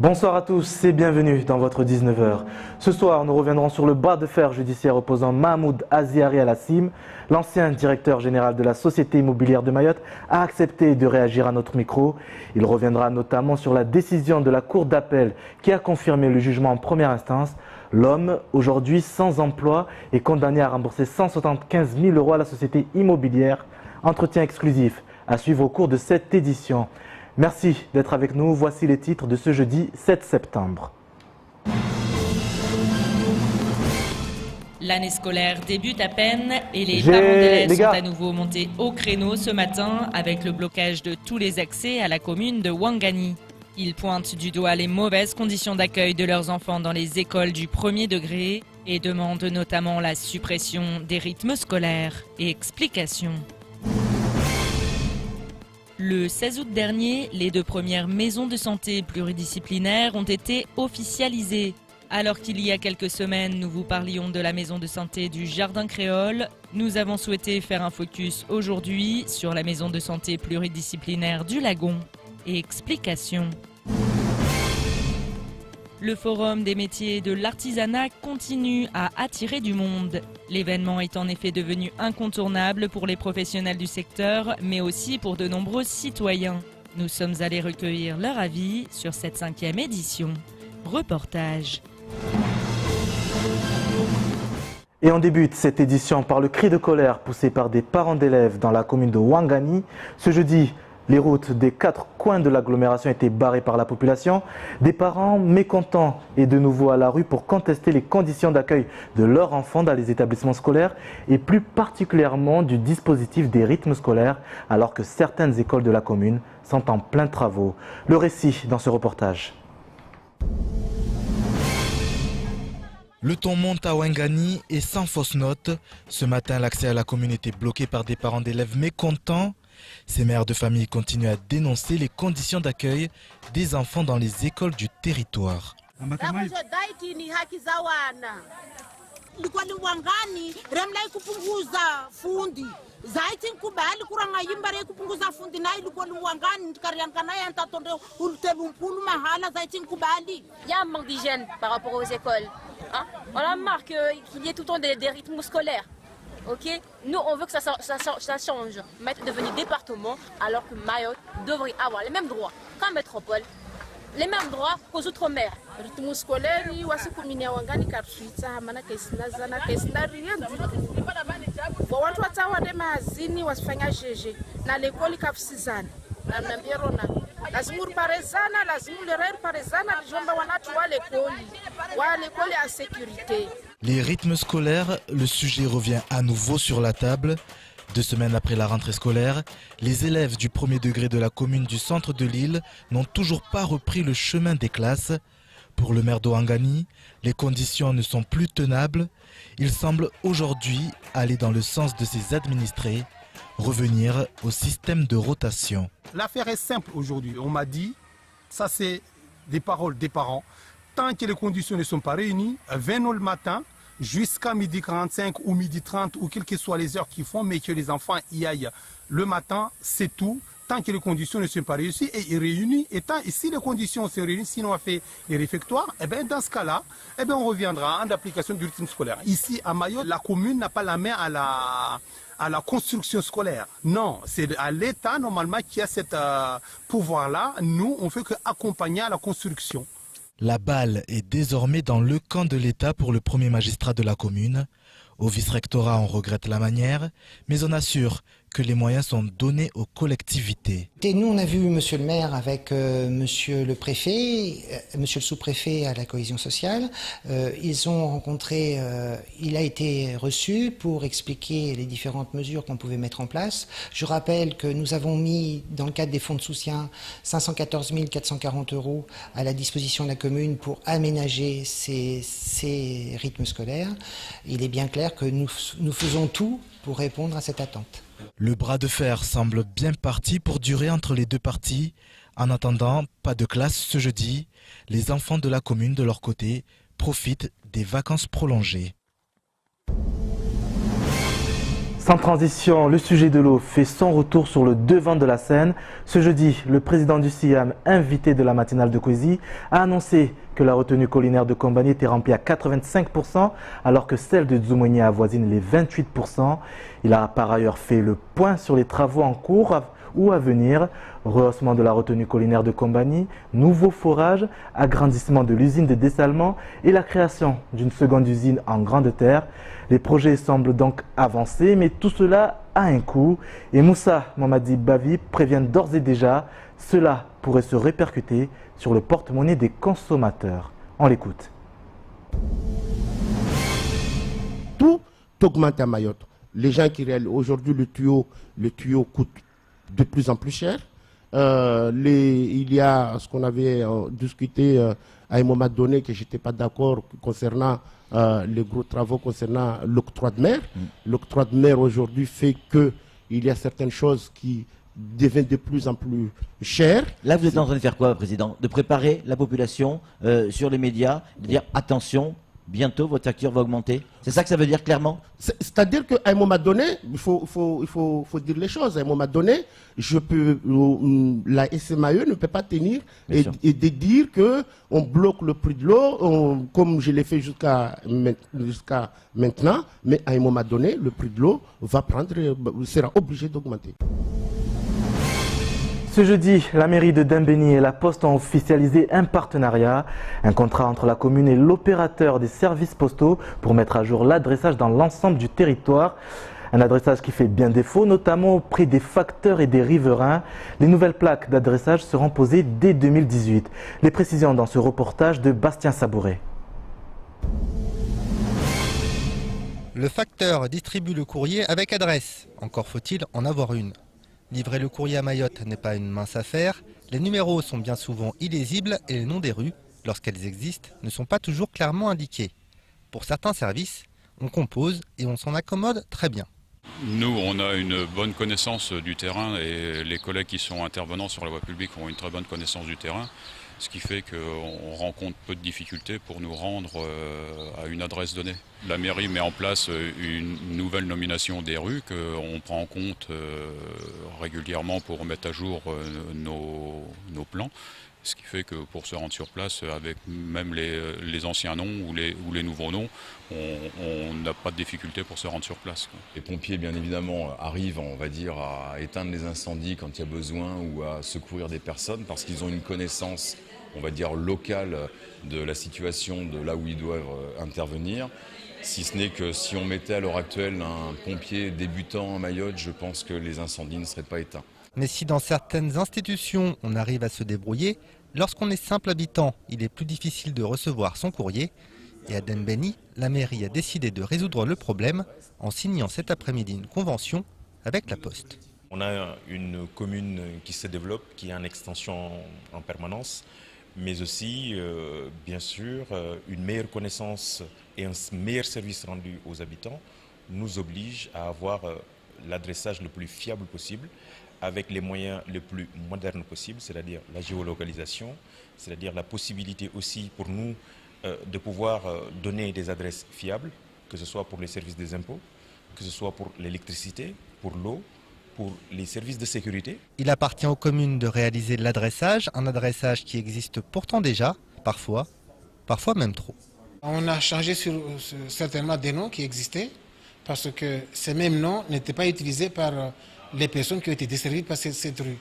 Bonsoir à tous et bienvenue dans votre 19h. Ce soir, nous reviendrons sur le bras de fer judiciaire opposant Mahmoud Aziari Alassim. L'ancien directeur général de la Société immobilière de Mayotte a accepté de réagir à notre micro. Il reviendra notamment sur la décision de la Cour d'appel qui a confirmé le jugement en première instance. L'homme, aujourd'hui sans emploi, est condamné à rembourser 175 000 € à la Société immobilière. Entretien exclusif à suivre au cours de cette édition. Merci d'être avec nous. Voici les titres de ce jeudi 7 septembre. L'année scolaire débute à peine et les parents d'élèves sont à nouveau montés au créneau ce matin avec le blocage de tous les accès à la commune de Ouangani. Ils pointent du doigt les mauvaises conditions d'accueil de leurs enfants dans les écoles du premier degré et demandent notamment la suppression des rythmes scolaires et explications. Le 16 août dernier, les 2 premières maisons de santé pluridisciplinaires ont été officialisées. Alors qu'il y a quelques semaines, nous vous parlions de la maison de santé du Jardin Créole, nous avons souhaité faire un focus aujourd'hui sur la maison de santé pluridisciplinaire du Lagon. Et explication. Le Forum des métiers de l'artisanat continue à attirer du monde. L'événement est en effet devenu incontournable pour les professionnels du secteur, mais aussi pour de nombreux citoyens. Nous sommes allés recueillir leur avis sur cette 5e édition. Reportage. Et on débute cette édition par le cri de colère poussé par des parents d'élèves dans la commune de Ouangani. Ce jeudi, les routes des 4 coins de l'agglomération étaient barrées par la population. Des parents mécontents et de nouveau à la rue pour contester les conditions d'accueil de leurs enfants dans les établissements scolaires et plus particulièrement du dispositif des rythmes scolaires alors que certaines écoles de la commune sont en plein travaux. Le récit dans ce reportage. Le ton monte à Ouangani et sans fausse note. Ce matin, l'accès à la commune était bloqué par des parents d'élèves mécontents. Ces mères de famille continuent à dénoncer les conditions d'accueil des enfants dans les écoles du territoire. Il y a un manque d'hygiène par rapport aux écoles. On a marre qu'il y ait tout le temps des rythmes scolaires. Okay. Nous, on veut que ça change. Mayotte est devenu département, alors que Mayotte devrait avoir les mêmes droits qu'en métropole, les mêmes droits qu'aux outre-mer. Rythme scolaire, wasi kumini Ouangani kapsuita maana kesina zana kesina rien du tout. Watu watawa de mazini wasifanya jeje na lekoli kapsizana. Na mbierona. Lazima parezana, lazima lerer parezana jomba wanatu wale koli à sécurité. Les rythmes scolaires, le sujet revient à nouveau sur la table. 2 semaines après la rentrée scolaire, les élèves du premier degré de la commune du centre de l'île n'ont toujours pas repris le chemin des classes. Pour le maire d'Ouangani, les conditions ne sont plus tenables. Il semble aujourd'hui aller dans le sens de ses administrés, revenir au système de rotation. L'affaire est simple aujourd'hui. On m'a dit, ça c'est des paroles des parents. Tant que les conditions ne sont pas réunies, 20h le matin jusqu'à 12h45 ou 12h30 ou quelles que soient les heures qu'ils font, mais que les enfants y aillent le matin, c'est tout. Tant que les conditions ne sont pas réunies et réunies, et si les conditions se réunissent, sinon on a fait les réfectoires, et bien dans ce cas-là, on reviendra en application du rythme scolaire. Ici à Mayotte, la commune n'a pas la main à la construction scolaire. Non, c'est à l'État normalement qui a ce pouvoir-là. Nous, on fait qu'accompagner à la construction. La balle est désormais dans le camp de l'État pour le premier magistrat de la commune. Au vice-rectorat, on regrette la manière, mais on assure que les moyens sont donnés aux collectivités. Et nous, on a vu monsieur le maire avec monsieur le préfet, monsieur le sous-préfet à la cohésion sociale. Ils ont rencontré, il a été reçu pour expliquer les différentes mesures qu'on pouvait mettre en place. Je rappelle que nous avons mis, dans le cadre des fonds de soutien, 514 440 € à la disposition de la commune pour aménager ces rythmes scolaires. Il est bien clair que nous faisons tout pour répondre à cette attente. Le bras de fer semble bien parti pour durer entre les 2 parties. En attendant, pas de classe ce jeudi. Les enfants de la commune, de leur côté, profitent des vacances prolongées. Sans transition, le sujet de l'eau fait son retour sur le devant de la scène. Ce jeudi, le président du SIAM, invité de la matinale de Kwezi, a annoncé que la retenue collinaire de Kombani était remplie à 85%, alors que celle de Dzumoni avoisine les 28%. Il a par ailleurs fait le point sur les travaux en cours ou à venir, rehaussement de la retenue collinaire de Kombani, nouveau forage, agrandissement de l'usine de dessalement et la création d'une seconde usine en grande terre. Les projets semblent donc avancer, mais tout cela a un coût. Et Moussa Mamadi Bavi prévient d'ores et déjà, cela pourrait se répercuter sur le porte-monnaie des consommateurs. On l'écoute. Tout augmente à Mayotte. Les gens qui réalisent aujourd'hui le tuyau coûte de plus en plus cher. Il y a ce qu'on avait discuté à un moment donné que je n'étais pas d'accord concernant les gros travaux concernant l'octroi de mer. L'octroi de mer aujourd'hui fait qu'il y a certaines choses qui deviennent de plus en plus chères. Là, vous êtes en train de faire quoi, Président? De préparer la population sur les médias, de dire attention, bientôt votre facture va augmenter. C'est ça que ça veut dire clairement? C'est-à-dire qu'à un moment donné, il faut dire les choses. À un moment donné, la SMAE ne peut pas tenir et de dire qu'on bloque le prix de l'eau, comme je l'ai fait jusqu'à maintenant, mais à un moment donné, le prix de l'eau sera obligé d'augmenter. Ce jeudi, la mairie de Dembéni et la Poste ont officialisé un partenariat, un contrat entre la commune et l'opérateur des services postaux pour mettre à jour l'adressage dans l'ensemble du territoire. Un adressage qui fait bien défaut, notamment auprès des facteurs et des riverains. Les nouvelles plaques d'adressage seront posées dès 2018. Les précisions dans ce reportage de Bastien Sabouret. Le facteur distribue le courrier avec adresse. Encore faut-il en avoir une. Livrer le courrier à Mayotte n'est pas une mince affaire. Les numéros sont bien souvent illisibles et les noms des rues, lorsqu'elles existent, ne sont pas toujours clairement indiqués. Pour certains services, on compose et on s'en accommode très bien. Nous, on a une bonne connaissance du terrain et les collègues qui sont intervenants sur la voie publique ont une très bonne connaissance du terrain, ce qui fait qu'on rencontre peu de difficultés pour nous rendre à une adresse donnée. La mairie met en place une nouvelle nomination des rues qu'on prend en compte régulièrement pour mettre à jour nos plans. Ce qui fait que pour se rendre sur place, avec même les anciens noms ou les nouveaux noms, on n'a pas de difficulté pour se rendre sur place. Les pompiers, bien évidemment, arrivent, on va dire, à éteindre les incendies quand il y a besoin ou à secourir des personnes parce qu'ils ont une connaissance, on va dire, locale de la situation, de là où ils doivent intervenir. Si ce n'est que si on mettait à l'heure actuelle un pompier débutant à Mayotte, je pense que les incendies ne seraient pas éteints. Mais si dans certaines institutions on arrive à se débrouiller, lorsqu'on est simple habitant, il est plus difficile de recevoir son courrier. Et à Dembéni, la mairie a décidé de résoudre le problème en signant cet après-midi une convention avec la Poste. On a une commune qui se développe, qui est en extension en permanence, mais aussi, bien sûr, une meilleure connaissance et un meilleur service rendu aux habitants nous oblige à avoir l'adressage le plus fiable possible, avec les moyens les plus modernes possibles, c'est-à-dire la géolocalisation, c'est-à-dire la possibilité aussi pour nous de pouvoir donner des adresses fiables, que ce soit pour les services des impôts, que ce soit pour l'électricité, pour l'eau, pour les services de sécurité. Il appartient aux communes de réaliser l'adressage, un adressage qui existe pourtant déjà, parfois même trop. On a changé certainement des noms qui existaient, parce que ces mêmes noms n'étaient pas utilisés par les personnes qui ont été desservies par cette rue.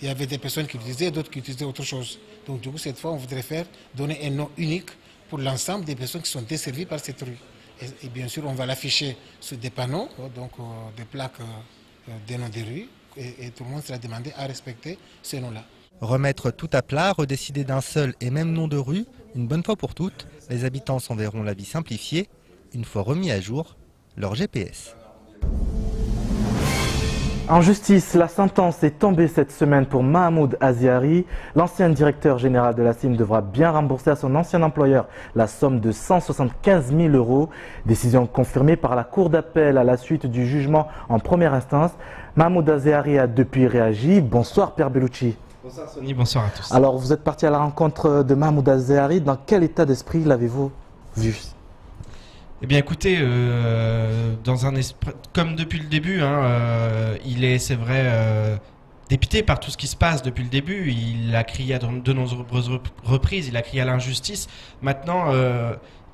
Il y avait des personnes qui utilisaient, d'autres qui utilisaient autre chose. Donc du coup, cette fois, on voudrait donner un nom unique pour l'ensemble des personnes qui sont desservies par cette rue. Et bien sûr, on va l'afficher sur des panneaux, donc des plaques des noms des rues, et tout le monde sera demandé à respecter ces noms-là. Remettre tout à plat, redécider d'un seul et même nom de rue, une bonne fois pour toutes, les habitants s'en verront la vie simplifiée, une fois remis à jour leur GPS. En justice, la sentence est tombée cette semaine pour Mahmoud Aziari. L'ancien directeur général de la CIM devra bien rembourser à son ancien employeur la somme de 175 000 €. Décision confirmée par la Cour d'appel à la suite du jugement en première instance. Mahmoud Aziari a depuis réagi. Bonsoir Pierre Bellucci. Bonsoir Sonny, bonsoir à tous. Alors vous êtes parti à la rencontre de Mahmoud Aziari. Dans quel état d'esprit l'avez-vous vu ? Eh bien écoutez, comme depuis le début, il est, c'est vrai, dépité par tout ce qui se passe depuis le début. Il a crié à de nombreuses reprises, il a crié à l'injustice. Maintenant,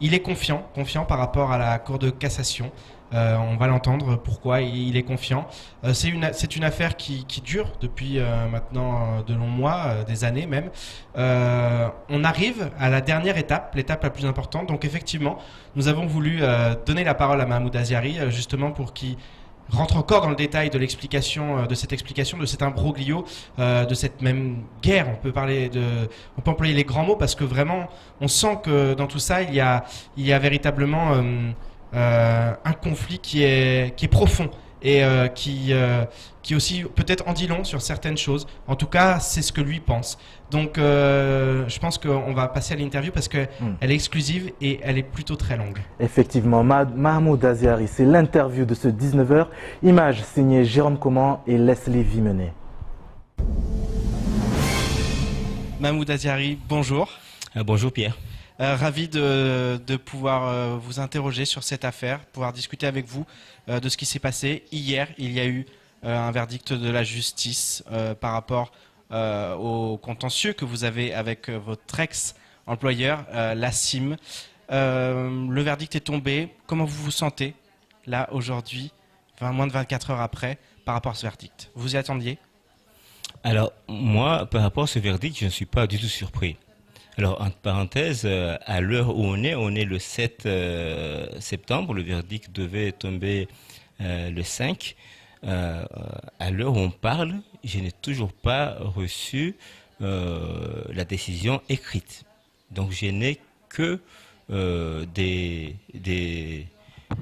il est confiant par rapport à la Cour de cassation. On va l'entendre pourquoi il est confiant. C'est une affaire qui dure depuis maintenant de longs mois, des années même. On arrive à la dernière étape, l'étape la plus importante. Donc effectivement, nous avons voulu donner la parole à Mahmoud Aziari justement pour qu'il rentre encore dans le détail de l'explication, de cet imbroglio, de cette même guerre. On peut employer les grands mots parce que vraiment, on sent que dans tout ça, il y a véritablement un conflit qui est profond et qui aussi peut-être en dit long sur certaines choses. En tout cas, c'est ce que lui pense. Donc, je pense qu'on va passer à l'interview parce qu'elle est exclusive et elle est plutôt très longue. Effectivement, Mahmoud Aziari, c'est l'interview de ce 19h. Image signée Jérôme Coman et Leslie Vimenet. Mahmoud Aziari, bonjour. Bonjour Pierre. Ravi de pouvoir vous interroger sur cette affaire, pouvoir discuter avec vous de ce qui s'est passé. Hier, il y a eu un verdict de la justice par rapport au contentieux que vous avez avec votre ex-employeur, la CIM. Le verdict est tombé. Comment vous vous sentez, là, aujourd'hui, moins de 24 heures après, par rapport à ce verdict? Vous y attendiez? Alors, moi, par rapport à ce verdict, je ne suis pas du tout surpris. Alors, entre parenthèses, à l'heure où on est le 7 septembre, le verdict devait tomber le 5. À l'heure où on parle, je n'ai toujours pas reçu la décision écrite. Donc, je n'ai que des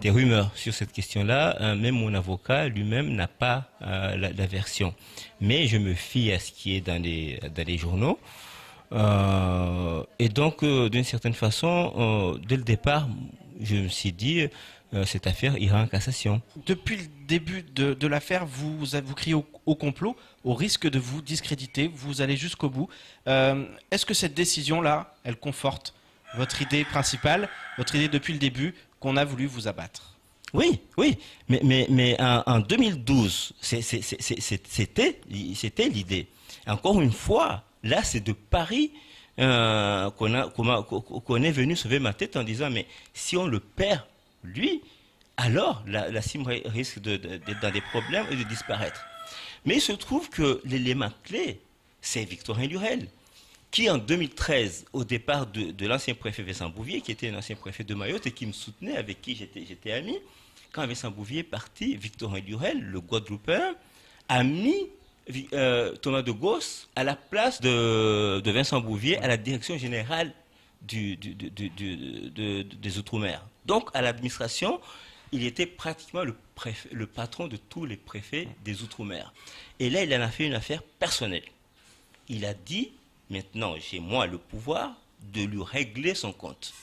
rumeurs sur cette question-là. Même mon avocat lui-même n'a pas la version. Mais je me fie à ce qui est dans les journaux. Et donc, d'une certaine façon, dès le départ, je me suis dit, cette affaire ira en cassation. Depuis le début de l'affaire, vous criez au complot, au risque de vous discréditer, vous allez jusqu'au bout. Est-ce que cette décision-là, elle conforte votre idée principale, votre idée depuis le début, qu'on a voulu vous abattre? Oui, mais en 2012, c'était l'idée. Encore une fois, là, c'est de Paris qu'on est venu sauver ma tête en disant, mais si on le perd, lui, alors la CIM risque d'être dans des problèmes et de disparaître. Mais il se trouve que l'élément clé, c'est Victorin Lurel, qui en 2013, au départ de l'ancien préfet Vincent Bouvier, qui était l'ancien préfet de Mayotte et qui me soutenait, avec qui j'étais ami, quand Vincent Bouvier est parti, Victorin Lurel, le Guadeloupéen, a mis Thomas de Gauss à la place de Vincent Bouvier à la direction générale des Outre-mer. Donc à l'administration, il était pratiquement le patron de tous les préfets des Outre-mer. Et là, il en a fait une affaire personnelle. Il a dit, maintenant j'ai moi le pouvoir de lui régler son compte.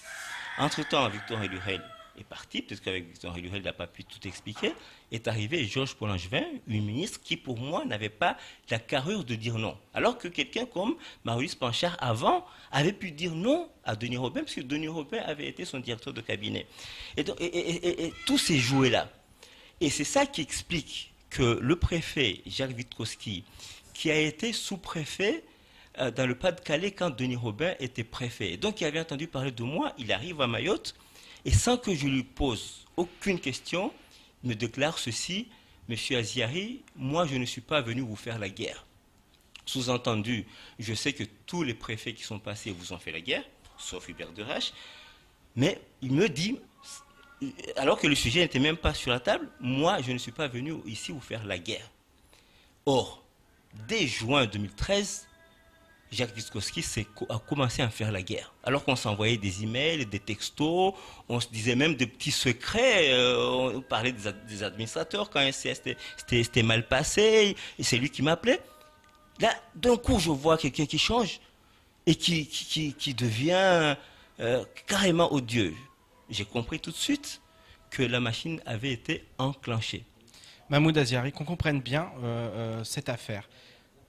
Entre-temps, Victorin Lurel est parti, peut-être qu'avec Victorin Lurel, il n'a pas pu tout expliquer. Est arrivé Georges Paul-Langevin, une ministre qui, pour moi, n'avait pas la carrure de dire non. Alors que quelqu'un comme Maurice Panchard, avant, avait pu dire non à Denis Robin, parce que Denis Robin avait été son directeur de cabinet. Et tous ces jouets-là. Et c'est ça qui explique que le préfet, Jacques Witkowski, qui a été sous-préfet dans le Pas-de-Calais quand Denis Robin était préfet, et donc il avait entendu parler de moi, il arrive à Mayotte, et sans que je lui pose aucune question, me déclare ceci: Monsieur Aziari, moi je ne suis pas venu vous faire la guerre. Sous-entendu, je sais que tous les préfets qui sont passés vous ont fait la guerre, sauf Hubert Derache, mais il me dit, alors que le sujet n'était même pas sur la table, moi je ne suis pas venu ici vous faire la guerre. Or, dès juin 2013, Jacques Witkowski a commencé à faire la guerre. Alors qu'on s'envoyait des emails, des textos, on se disait même des petits secrets, on parlait des administrateurs quand un CS c'était mal passé, et c'est lui qui m'appelait. Là, d'un coup, je vois quelqu'un qui change et qui devient carrément odieux. J'ai compris tout de suite que la machine avait été enclenchée. Mahmoud Aziari, qu'on comprenne bien cette affaire.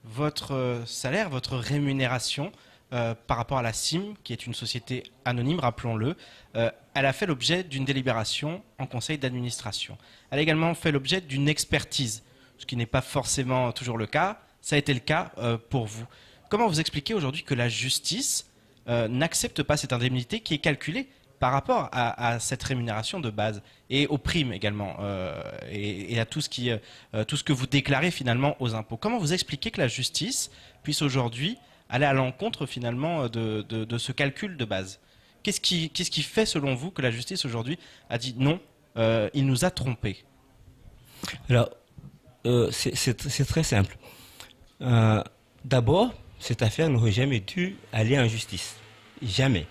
Votre salaire, votre rémunération par rapport à la CIM, qui est une société anonyme, rappelons-le. Elle a fait l'objet d'une délibération en conseil d'administration. Elle a également fait l'objet d'une expertise, ce qui n'est pas forcément toujours le cas. Ça a été le cas pour vous. Comment vous expliquez aujourd'hui que la justice n'accepte pas cette indemnité qui est calculée par rapport à cette rémunération de base et aux primes également et à tout ce que vous déclarez finalement aux impôts? Comment vous expliquez que la justice puisse aujourd'hui aller à l'encontre finalement de ce calcul de base? Qu'est-ce qui fait selon vous que la justice aujourd'hui a dit non, il nous a trompés? Alors, c'est très simple. D'abord, cette affaire n'aurait jamais dû aller en justice. Jamais.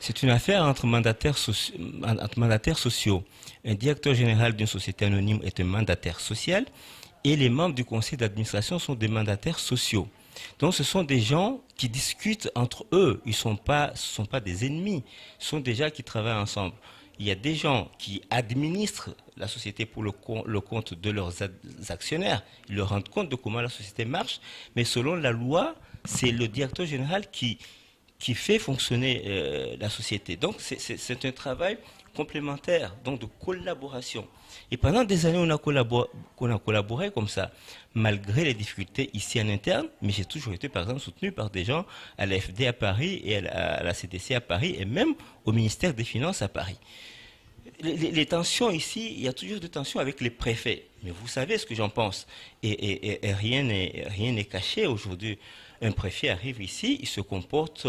C'est une affaire entre mandataires sociaux. Un directeur général d'une société anonyme est un mandataire social et les membres du conseil d'administration sont des mandataires sociaux. Donc ce sont des gens qui discutent entre eux. Ce ne sont pas des ennemis. Ce sont des gens qui travaillent ensemble. Il y a des gens qui administrent la société pour le compte de leurs actionnaires. Ils leur rendent compte de comment la société marche. Mais selon la loi, c'est le directeur général qui fait fonctionner la société. Donc c'est un travail complémentaire, donc de collaboration. Et pendant des années, on a collaboré comme ça, malgré les difficultés ici en interne, mais j'ai toujours été par exemple soutenu par des gens à l'AFD à Paris et à la CDC à Paris et même au ministère des Finances à Paris. Les tensions ici, il y a toujours des tensions avec les préfets, mais vous savez ce que j'en pense. Et rien n'est caché aujourd'hui. Un préfet arrive ici, il se comporte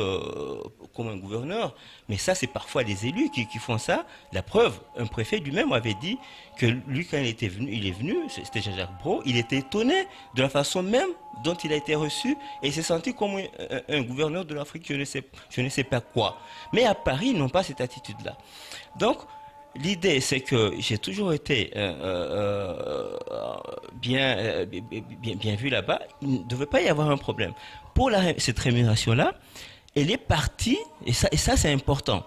comme un gouverneur. Mais ça, c'est parfois les élus qui font ça. La preuve, un préfet lui-même avait dit que lui, quand il est venu, c'était Jean-Jacques Brault, il était étonné de la façon même dont il a été reçu et il s'est senti comme un gouverneur de l'Afrique, je ne sais pas quoi. Mais à Paris, ils n'ont pas cette attitude-là. Donc, l'idée, c'est que j'ai toujours été bien vu là-bas. Il ne devait pas y avoir un problème. Pour cette rémunération-là, elle est partie, et ça c'est important,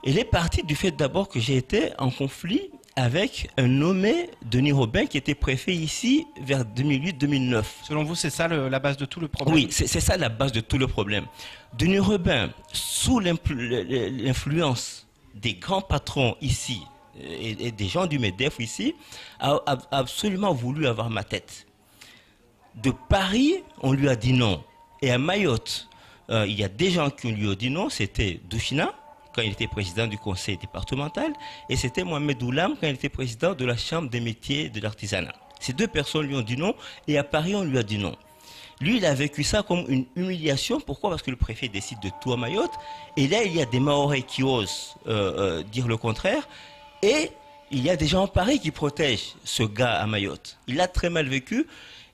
elle est partie du fait d'abord que j'ai été en conflit avec un nommé Denis Robin qui était préfet ici vers 2008-2009. Selon vous, c'est ça la base de tout le problème? Oui, c'est ça la base de tout le problème. Denis Robin, sous l'influence des grands patrons ici et des gens du MEDEF ici, a absolument voulu avoir ma tête. De Paris, on lui a dit non. Et à Mayotte, il y a des gens qui lui ont dit non. C'était Douchina, quand il était président du conseil départemental, et c'était Mohamed Oulam, quand il était président de la chambre des métiers de l'artisanat. Ces deux personnes lui ont dit non, et à Paris, on lui a dit non. Lui, il a vécu ça comme une humiliation. Pourquoi? Parce que le préfet décide de tout à Mayotte. Et là, il y a des Mahorais qui osent dire le contraire. Et il y a des gens à Paris qui protègent ce gars à Mayotte. Il a très mal vécu.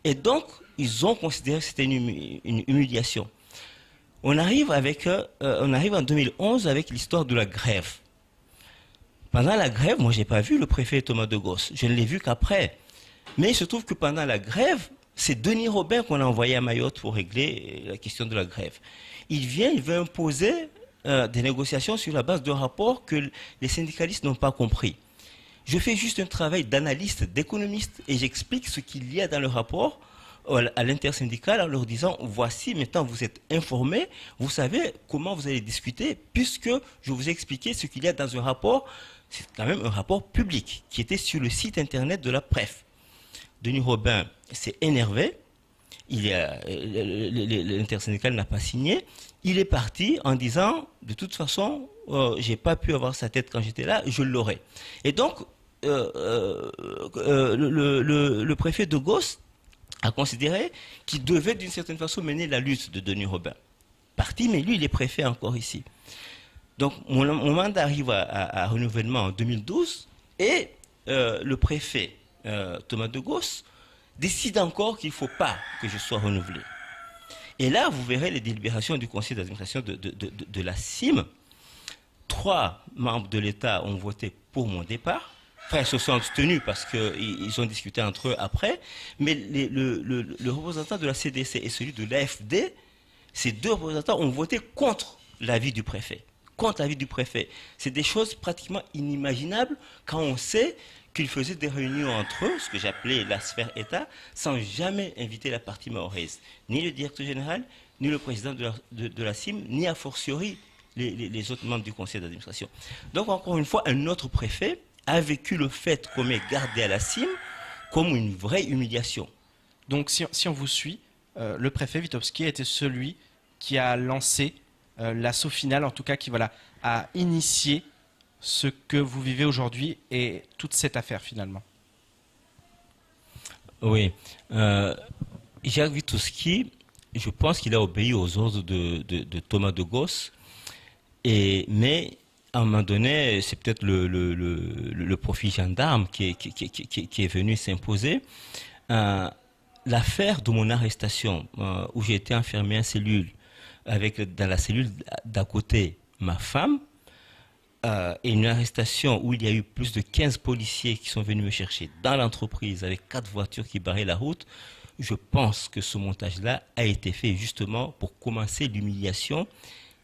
Et donc, ils ont considéré que c'était une humiliation. On arrive en 2011 avec l'histoire de la grève. Pendant la grève, moi, je n'ai pas vu le préfet Thomas de Gosse. Je ne l'ai vu qu'après. Mais il se trouve que pendant la grève, c'est Denis Robin qu'on a envoyé à Mayotte pour régler la question de la grève. Il veut imposer des négociations sur la base de rapports que les syndicalistes n'ont pas compris. Je fais juste un travail d'analyste, d'économiste, et j'explique ce qu'il y a dans le rapport à l'intersyndical en leur disant, voici, maintenant vous êtes informés, vous savez comment vous allez discuter, puisque je vous ai expliqué ce qu'il y a dans un rapport, c'est quand même un rapport public, qui était sur le site internet de la PREF. Denis Robin s'est énervé, l'intersyndical n'a pas signé, il est parti en disant, de toute façon, j'ai pas pu avoir sa tête quand j'étais là, je l'aurai. Et donc, le préfet de Gosse a considéré qu'il devait d'une certaine façon mener la lutte de Denis Robin. Parti, mais lui, il est préfet encore ici. Donc, mon mandat arrive à renouvellement en 2012 et le préfet Thomas de Gosse décide encore qu'il ne faut pas que je sois renouvelé. Et là, vous verrez les délibérations du conseil d'administration de la CIM. 3 membres de l'État ont voté pour mon départ. Enfin, ils se sont abstenus parce qu'ils ont discuté entre eux après. Mais le représentant de la CDC et celui de l'AFD, ces 2 représentants ont voté contre l'avis du préfet. contre l'avis du préfet. C'est des choses pratiquement inimaginables quand on sait qu'ils faisaient des réunions entre eux, ce que j'appelais la sphère État, sans jamais inviter la partie mahoraise, ni le directeur général, ni le président de la CIM, ni a fortiori les autres membres du conseil d'administration. Donc encore une fois, un autre préfet a vécu le fait qu'on m'ait gardé à la CIM comme une vraie humiliation. Donc si on vous suit, le préfet Witowski était celui qui a lancé l'assaut final, en tout cas qui a initié ce que vous vivez aujourd'hui et toute cette affaire finalement. Oui. Jacques Witowski, je pense qu'il a obéi aux ordres de Thomas de Gaulle, mais à un moment donné, c'est peut-être le profil gendarme qui est venu s'imposer. L'affaire de mon arrestation, où j'ai été enfermé en cellule, dans la cellule d'à côté ma femme, et une arrestation où il y a eu plus de 15 policiers qui sont venus me chercher dans l'entreprise avec 4 voitures qui barraient la route, je pense que ce montage-là a été fait justement pour commencer l'humiliation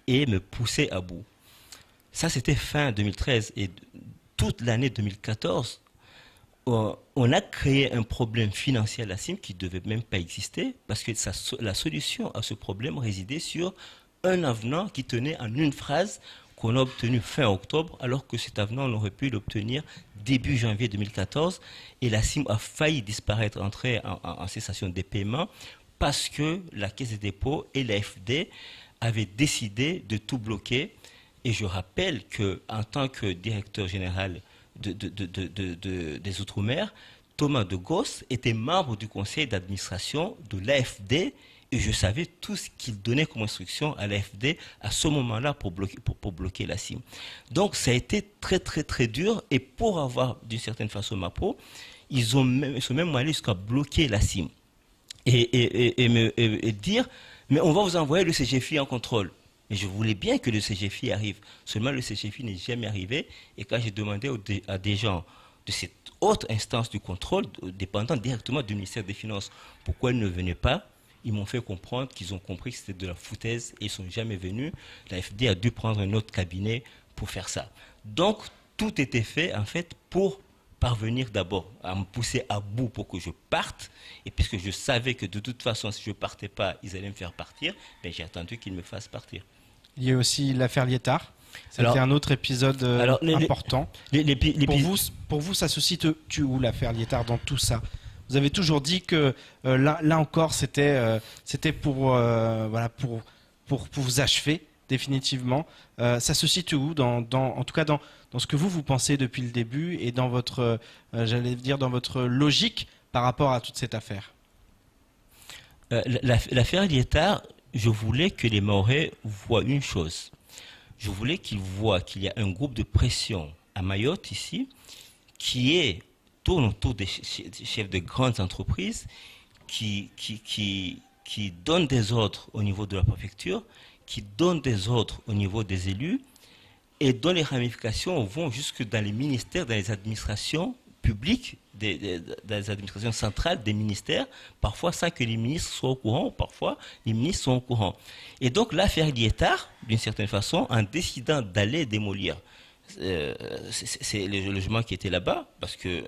et me pousser à bout. Ça, c'était fin 2013 et toute l'année 2014, on a créé un problème financier à la CIM qui ne devait même pas exister parce que la solution à ce problème résidait sur un avenant qui tenait en une phrase qu'on a obtenu fin octobre, alors que cet avenant, on aurait pu l'obtenir début janvier 2014. Et la CIM a failli disparaître, entrer en cessation des paiements, parce que la Caisse des dépôts et l'AFD avaient décidé de tout bloquer. Et je rappelle qu'en tant que directeur général des Outre-mer, Thomas de Gaulle était membre du conseil d'administration de l'AFD, et je savais tout ce qu'il donnait comme instruction à l'AFD à ce moment-là pour bloquer la CIM. Donc ça a été très très très dur, et pour avoir d'une certaine façon ma peau, ils sont même allés jusqu'à bloquer la CIM et dire mais on va vous envoyer le CGFI en contrôle. Mais je voulais bien que le CGFI arrive. Seulement le CGFI n'est jamais arrivé, et quand j'ai demandé à des gens de cette autre instance du contrôle, dépendant directement du ministère des Finances, pourquoi ils ne venaient pas, ils m'ont fait comprendre qu'ils ont compris que c'était de la foutaise et ils ne sont jamais venus. La FD a dû prendre un autre cabinet pour faire ça. Donc, tout était fait, en fait, pour parvenir d'abord à me pousser à bout pour que je parte. Et puisque je savais que de toute façon, si je ne partais pas, ils allaient me faire partir, ben, j'ai attendu qu'ils me fassent partir. Il y a aussi l'affaire Liétard. C'était un autre épisode important. Pour vous, ça se situe où l'affaire Liétard dans tout ça? Vous avez toujours dit que là encore, c'était pour vous achever définitivement. Ça se situe où en tout cas dans ce que vous pensez depuis le début et dans votre, j'allais dire, dans votre logique par rapport à toute cette affaire? L'affaire Liétard, je voulais que les Mahorais voient une chose. Je voulais qu'ils voient qu'il y a un groupe de pression à Mayotte ici qui tourne autour des chefs de grandes entreprises qui donnent des ordres au niveau de la préfecture, qui donnent des ordres au niveau des élus, et dont les ramifications vont jusque dans les ministères, dans les administrations publiques, dans les administrations centrales des ministères, parfois sans que les ministres soient au courant, parfois les ministres sont au courant. Et donc l'affaire Liétard, d'une certaine façon, en décidant d'aller démolir c'est les logements qui étaient là-bas, parce qu'il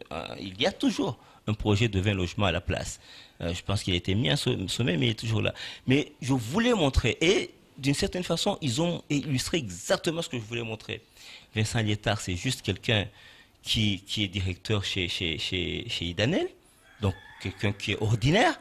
y a toujours un projet de 20 logements à la place. Je pense qu'il a été mis en sommet, mais il est toujours là. Mais je voulais montrer, et d'une certaine façon, ils ont illustré exactement ce que je voulais montrer. Vincent Liétard, c'est juste quelqu'un qui est directeur chez Idanel, donc quelqu'un qui est ordinaire.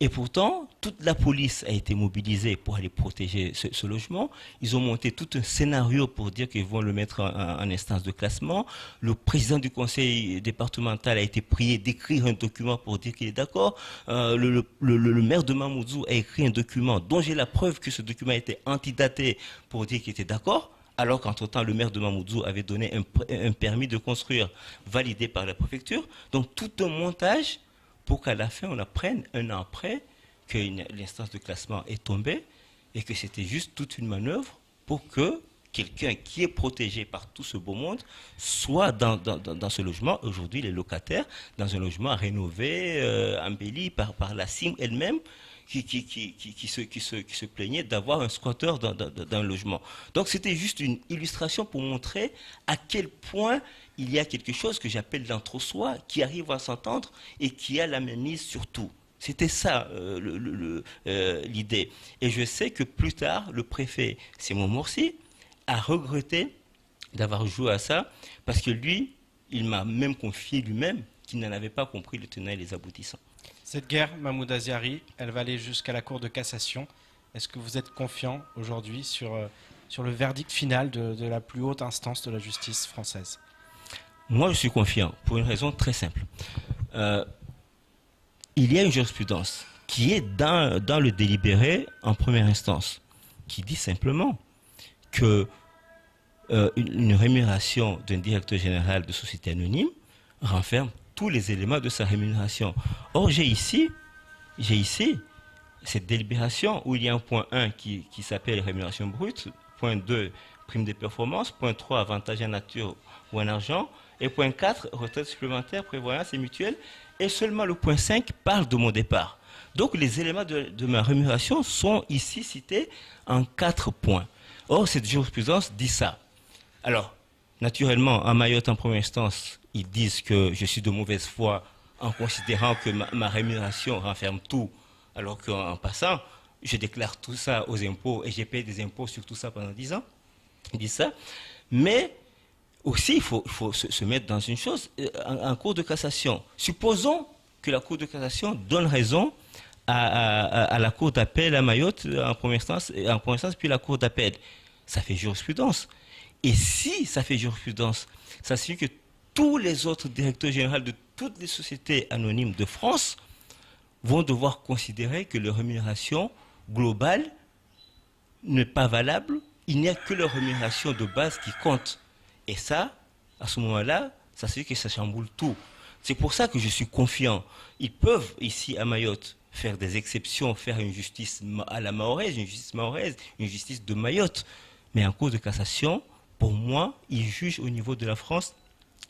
Et pourtant, toute la police a été mobilisée pour aller protéger ce logement. Ils ont monté tout un scénario pour dire qu'ils vont le mettre en instance de classement. Le président du conseil départemental a été prié d'écrire un document pour dire qu'il est d'accord. Le maire de Mamoudzou a écrit un document dont j'ai la preuve que ce document a été antidaté pour dire qu'il était d'accord. Alors qu'entre-temps, le maire de Mamoudzou avait donné un permis de construire validé par la préfecture. Donc tout un montage pour qu'à la fin, on apprenne un an après que l'instance de classement est tombée et que c'était juste toute une manœuvre pour que quelqu'un qui est protégé par tout ce beau monde soit dans ce logement. Aujourd'hui, les locataires, dans un logement rénové, embelli par la CIM elle-même, qui se plaignaient d'avoir un squatteur dans le logement. Donc c'était juste une illustration pour montrer à quel point il y a quelque chose que j'appelle l'entre-soi qui arrive à s'entendre et qui a la mainmise sur tout. C'était ça l'idée. Et je sais que plus tard, le préfet Simon Morsi a regretté d'avoir joué à ça parce que lui, il m'a même confié lui-même qu'il n'en avait pas compris le tenant et les aboutissants. Cette guerre, Mahmoud Aziari, elle va aller jusqu'à la Cour de cassation. Est-ce que vous êtes confiant aujourd'hui sur le verdict final de la plus haute instance de la justice française? Moi, je suis confiant pour une raison très simple. Il y a une jurisprudence qui est dans le délibéré en première instance, qui dit simplement que une rémunération d'un directeur général de société anonyme renferme tous les éléments de sa rémunération. Or, j'ai ici cette délibération où il y a un point 1 qui s'appelle rémunération brute, point 2, prime des performances, point 3, avantage en nature ou en argent, et point 4, retraite supplémentaire, prévoyance et mutuelle, et seulement le point 5 parle de mon départ. Donc les éléments de ma rémunération sont ici cités en 4 points. Or, cette jurisprudence dit ça. Alors, naturellement, à Mayotte, en première instance, ils disent que je suis de mauvaise foi en considérant que ma rémunération renferme tout, alors qu'en passant, je déclare tout ça aux impôts et j'ai payé des impôts sur tout ça pendant 10 ans. Ils disent ça. Mais aussi, il faut se mettre dans une chose, en Cour de cassation. Supposons que la Cour de cassation donne raison à la Cour d'appel à Mayotte en première instance, puis la Cour d'appel. Ça fait jurisprudence. Et si ça fait jurisprudence, ça signifie que tous les autres directeurs généraux de toutes les sociétés anonymes de France vont devoir considérer que leur rémunération globale n'est pas valable. Il n'y a que leur rémunération de base qui compte. Et ça, à ce moment-là, ça signifie que ça chamboule tout. C'est pour ça que je suis confiant. Ils peuvent, ici à Mayotte, faire des exceptions, faire une justice à la mahoraise, une justice de Mayotte. Mais en Cour de cassation, pour moi, ils jugent au niveau de la France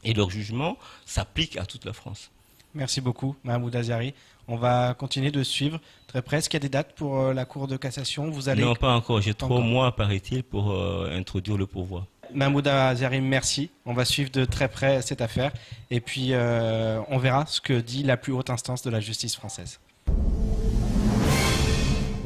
et leur jugement s'applique à toute la France. Merci beaucoup, Mahmoud Aziari. On va continuer de suivre très près. Est-ce qu'il y a des dates pour la Cour de cassation? Non, pas encore. J'ai 3 mois, paraît-il, pour introduire le pourvoi. Mahmoud Aziari, merci. On va suivre de très près cette affaire. Et puis, on verra ce que dit la plus haute instance de la justice française.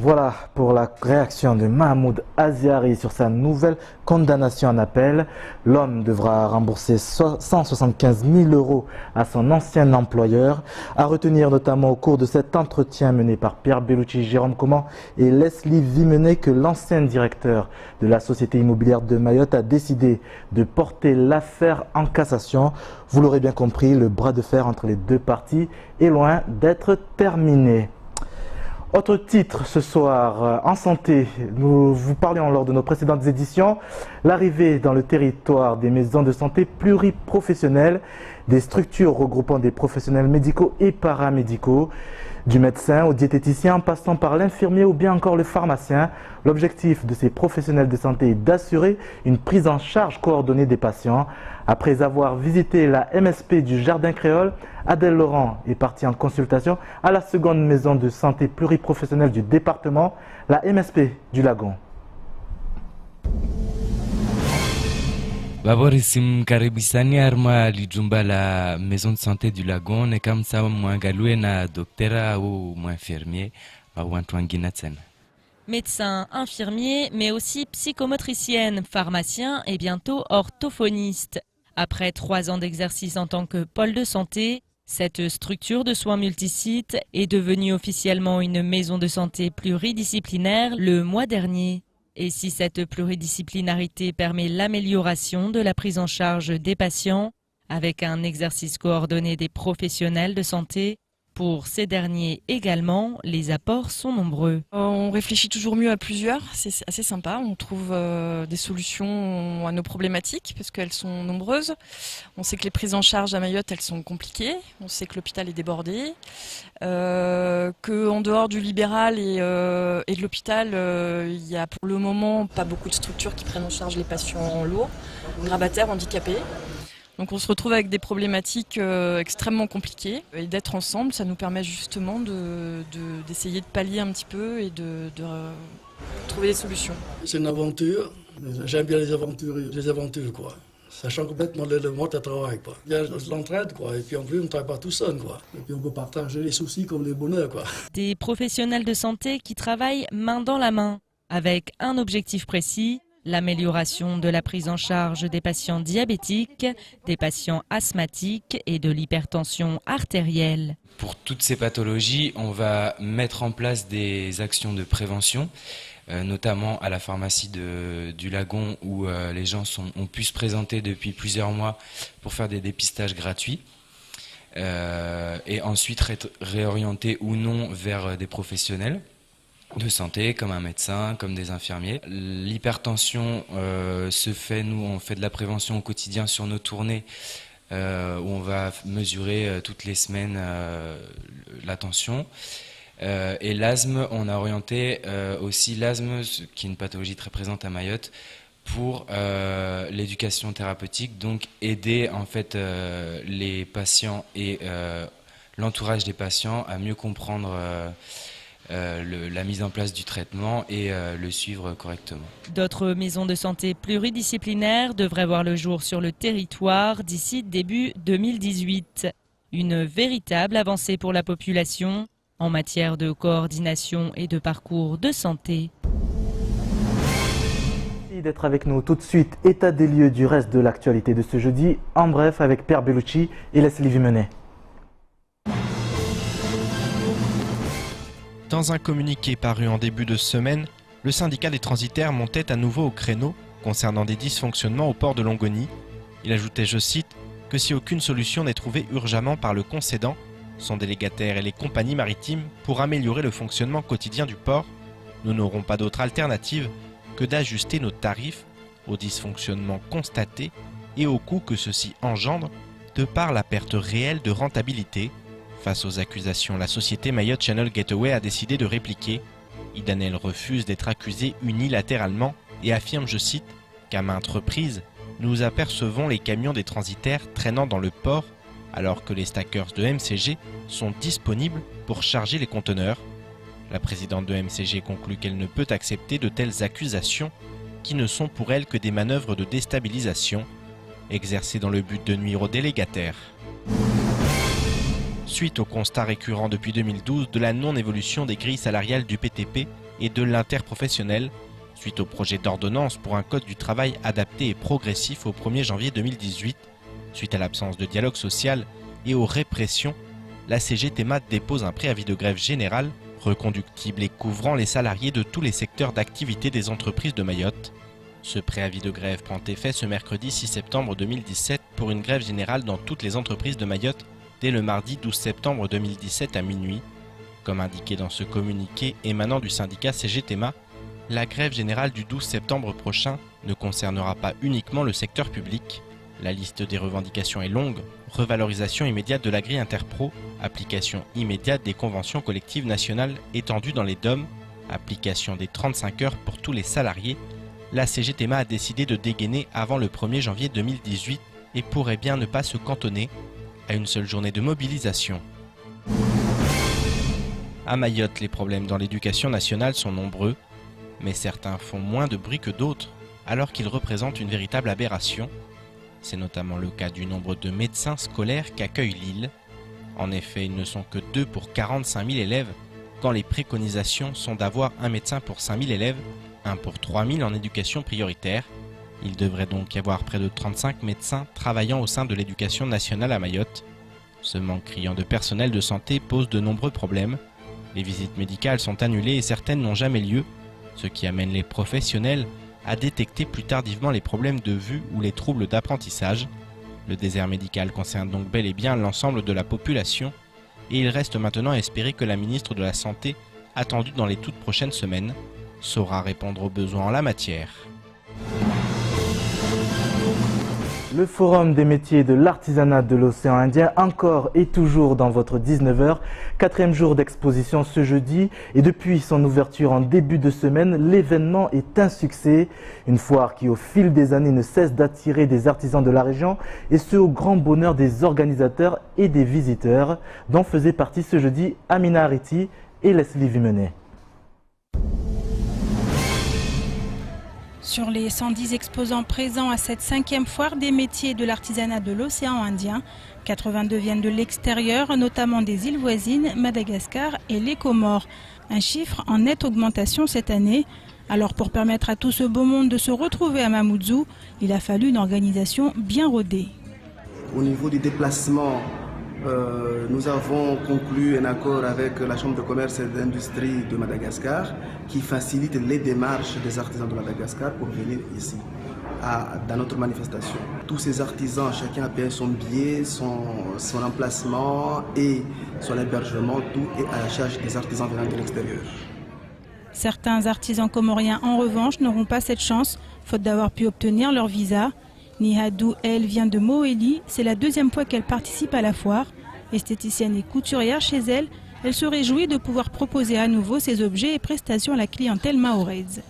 Voilà pour la réaction de Mahmoud Aziari sur sa nouvelle condamnation en appel. L'homme devra rembourser 175 000 € à son ancien employeur. À retenir notamment au cours de cet entretien mené par Pierre Bellucci, Jérôme Coman et Leslie Vimenet que l'ancien directeur de la société immobilière de Mayotte a décidé de porter l'affaire en cassation. Vous l'aurez bien compris, le bras de fer entre les deux parties est loin d'être terminé. Autre titre ce soir, en santé, nous vous parlions lors de nos précédentes éditions, l'arrivée dans le territoire des maisons de santé pluriprofessionnelles, des structures regroupant des professionnels médicaux et paramédicaux, du médecin au diététicien en passant par l'infirmier ou bien encore le pharmacien. L'objectif de ces professionnels de santé est d'assurer une prise en charge coordonnée des patients. Après avoir visité la MSP du Jardin Créole, Adèle Laurent est partie en consultation à la seconde maison de santé pluriprofessionnelle du département, la MSP du Lagon. Baborissim karibisani arma lijumba la maison de santé du Lagon et comme ça mwangalue na docteur ou infirmier ou antwangina tsena. Médecin, infirmier, mais aussi psychomotricienne, pharmacien et bientôt orthophoniste. Après 3 ans d'exercice en tant que pôle de santé, cette structure de soins multisites est devenue officiellement une maison de santé pluridisciplinaire le mois dernier. Et si cette pluridisciplinarité permet l'amélioration de la prise en charge des patients, avec un exercice coordonné des professionnels de santé, pour ces derniers également, les apports sont nombreux. On réfléchit toujours mieux à plusieurs, c'est assez sympa. On trouve des solutions à nos problématiques parce qu'elles sont nombreuses. On sait que les prises en charge à Mayotte, elles sont compliquées. On sait que l'hôpital est débordé. Qu'en dehors du libéral et de l'hôpital, il n'y a pour le moment pas beaucoup de structures qui prennent en charge les patients lourds, grabataires, handicapés. Donc on se retrouve avec des problématiques extrêmement compliquées. Et d'être ensemble, ça nous permet justement d'essayer de pallier un petit peu et de trouver des solutions. C'est une aventure. J'aime bien les aventures, quoi. Ça change complètement le mode de travail, quoi. Il y a l'entraide, quoi. Et puis en plus, on ne travaille pas tout seul, quoi. Et puis on peut partager les soucis comme les bonheurs, quoi. Des professionnels de santé qui travaillent main dans la main, avec un objectif précis, l'amélioration de la prise en charge des patients diabétiques, des patients asthmatiques et de l'hypertension artérielle. Pour toutes ces pathologies, on va mettre en place des actions de prévention, notamment à la pharmacie du Lagon où les gens ont pu se présenter depuis plusieurs mois pour faire des dépistages gratuits et ensuite réorienter ou non vers des professionnels de santé comme un médecin, comme des infirmiers. L'hypertension se fait, nous on fait de la prévention au quotidien sur nos tournées où on va mesurer toutes les semaines la tension. Et l'asthme, on a orienté aussi l'asthme, qui est une pathologie très présente à Mayotte, pour l'éducation thérapeutique, donc aider en fait les patients et l'entourage des patients à mieux comprendre la mise en place du traitement et le suivre correctement. D'autres maisons de santé pluridisciplinaires devraient voir le jour sur le territoire d'ici début 2018. Une véritable avancée pour la population en matière de coordination et de parcours de santé. Merci d'être avec nous tout de suite. État des lieux du reste de l'actualité de ce jeudi, en bref avec Pierre Bellucci et Leslie Vimenet. Dans un communiqué paru en début de semaine, le syndicat des transitaires montait à nouveau au créneau concernant des dysfonctionnements au port de Longoni. Il ajoutait, je cite, que si aucune solution n'est trouvée urgemment par le concédant, son délégataire et les compagnies maritimes pour améliorer le fonctionnement quotidien du port, nous n'aurons pas d'autre alternative que d'ajuster nos tarifs aux dysfonctionnements constatés et aux coûts que ceux-ci engendrent de par la perte réelle de rentabilité. Face aux accusations, la société Mayotte Channel Gateway a décidé de répliquer. Idanel refuse d'être accusé unilatéralement et affirme, je cite, qu'à maintes reprises, nous apercevons les camions des transitaires traînant dans le port alors que les stackers de MCG sont disponibles pour charger les conteneurs. La présidente de MCG conclut qu'elle ne peut accepter de telles accusations qui ne sont pour elle que des manœuvres de déstabilisation exercées dans le but de nuire aux délégataires. Suite au constat récurrent depuis 2012 de la non-évolution des grilles salariales du PTP et de l'interprofessionnel, suite au projet d'ordonnance pour un code du travail adapté et progressif au 1er janvier 2018, suite à l'absence de dialogue social et aux répressions, la CGTMA dépose un préavis de grève générale, reconductible et couvrant les salariés de tous les secteurs d'activité des entreprises de Mayotte. Ce préavis de grève prend effet ce mercredi 6 septembre 2017 pour une grève générale dans toutes les entreprises de Mayotte dès le mardi 12 septembre 2017 à minuit. Comme indiqué dans ce communiqué émanant du syndicat CGTMA, la grève générale du 12 septembre prochain ne concernera pas uniquement le secteur public. La liste des revendications est longue: revalorisation immédiate de la grille interpro, application immédiate des conventions collectives nationales étendues dans les DOM, application des 35 heures pour tous les salariés. La CGTMA a décidé de dégainer avant le 1er janvier 2018 et pourrait bien ne pas se cantonner à une seule journée de mobilisation. À Mayotte, les problèmes dans l'éducation nationale sont nombreux, mais certains font moins de bruit que d'autres, alors qu'ils représentent une véritable aberration. C'est notamment le cas du nombre de médecins scolaires qu'accueille l'île. En effet, ils ne sont que 2 pour 45 000 élèves, quand les préconisations sont d'avoir un médecin pour 5 000 élèves, 1 pour 3 000 en éducation prioritaire. Il devrait donc y avoir près de 35 médecins travaillant au sein de l'éducation nationale à Mayotte. Ce manque criant de personnel de santé pose de nombreux problèmes. Les visites médicales sont annulées et certaines n'ont jamais lieu, ce qui amène les professionnels à détecter plus tardivement les problèmes de vue ou les troubles d'apprentissage. Le désert médical concerne donc bel et bien l'ensemble de la population et il reste maintenant à espérer que la ministre de la Santé, attendue dans les toutes prochaines semaines, saura répondre aux besoins en la matière. Le forum des métiers de l'artisanat de l'océan Indien, encore et toujours dans votre 19h, 4e jour d'exposition ce jeudi et depuis son ouverture en début de semaine, l'événement est un succès. Une foire qui au fil des années ne cesse d'attirer des artisans de la région et ce au grand bonheur des organisateurs et des visiteurs dont faisaient partie ce jeudi Amina Ariti et Leslie Vimenet. Sur les 110 exposants présents à cette 5e foire des métiers de l'artisanat de l'océan Indien, 82 viennent de l'extérieur, notamment des îles voisines, Madagascar et les Comores. Un chiffre en nette augmentation cette année. Alors pour permettre à tout ce beau monde de se retrouver à Mamoudzou, il a fallu une organisation bien rodée. Au niveau du déplacement, nous avons conclu un accord avec la Chambre de commerce et d'industrie de Madagascar qui facilite les démarches des artisans de Madagascar pour venir ici, dans notre manifestation. Tous ces artisans, chacun a payé son billet, son emplacement et son hébergement, tout est à la charge des artisans venant de l'extérieur. Certains artisans comoriens, en revanche, n'auront pas cette chance, faute d'avoir pu obtenir leur visa. Nihadou, elle, vient de Moélie. C'est la 2e fois qu'elle participe à la foire. Esthéticienne et couturière chez elle, elle se réjouit de pouvoir proposer à nouveau ses objets et prestations à la clientèle mahoraise.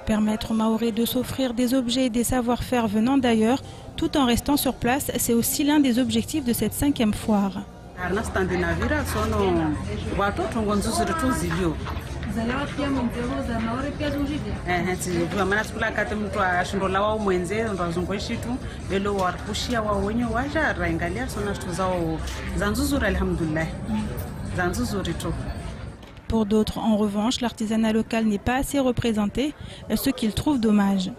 Permettre aux Mahorais de s'offrir des objets et des savoir-faire venant d'ailleurs, tout en restant sur place, c'est aussi l'un des objectifs de cette 5e foire. Pour d'autres, en revanche, l'artisanat local n'est pas assez représenté, ce qu'ils trouvent dommage.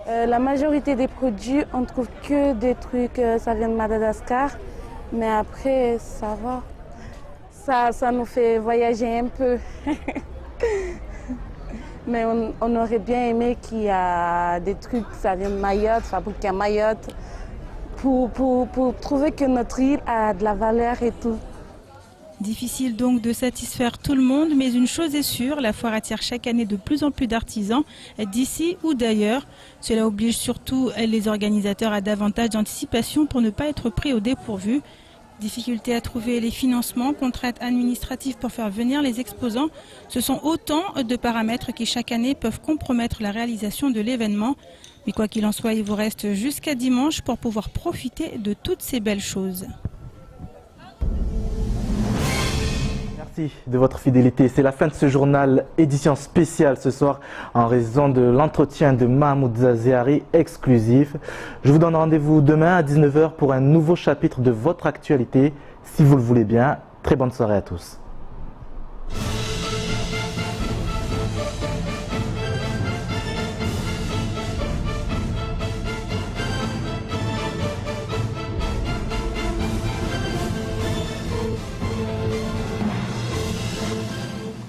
La majorité des produits, on ne trouve que des trucs, ça vient de Madagascar, mais après, ça va. Ça nous fait voyager un peu. Mais on aurait bien aimé qu'il y ait des trucs, ça vient de Mayotte, fabriqués à Mayotte, pour trouver que notre île a de la valeur et tout. Difficile donc de satisfaire tout le monde, mais une chose est sûre, la foire attire chaque année de plus en plus d'artisans d'ici ou d'ailleurs. Cela oblige surtout les organisateurs à davantage d'anticipation pour ne pas être pris au dépourvu. Difficulté à trouver les financements, contraintes administratives pour faire venir les exposants, ce sont autant de paramètres qui chaque année peuvent compromettre la réalisation de l'événement. Mais quoi qu'il en soit, il vous reste jusqu'à dimanche pour pouvoir profiter de toutes ces belles choses. Merci de votre fidélité. C'est la fin de ce journal, édition spéciale ce soir en raison de l'entretien de Mahmoud Zaziari exclusif. Je vous donne rendez-vous demain à 19h pour un nouveau chapitre de votre actualité. Si vous le voulez bien, très bonne soirée à tous.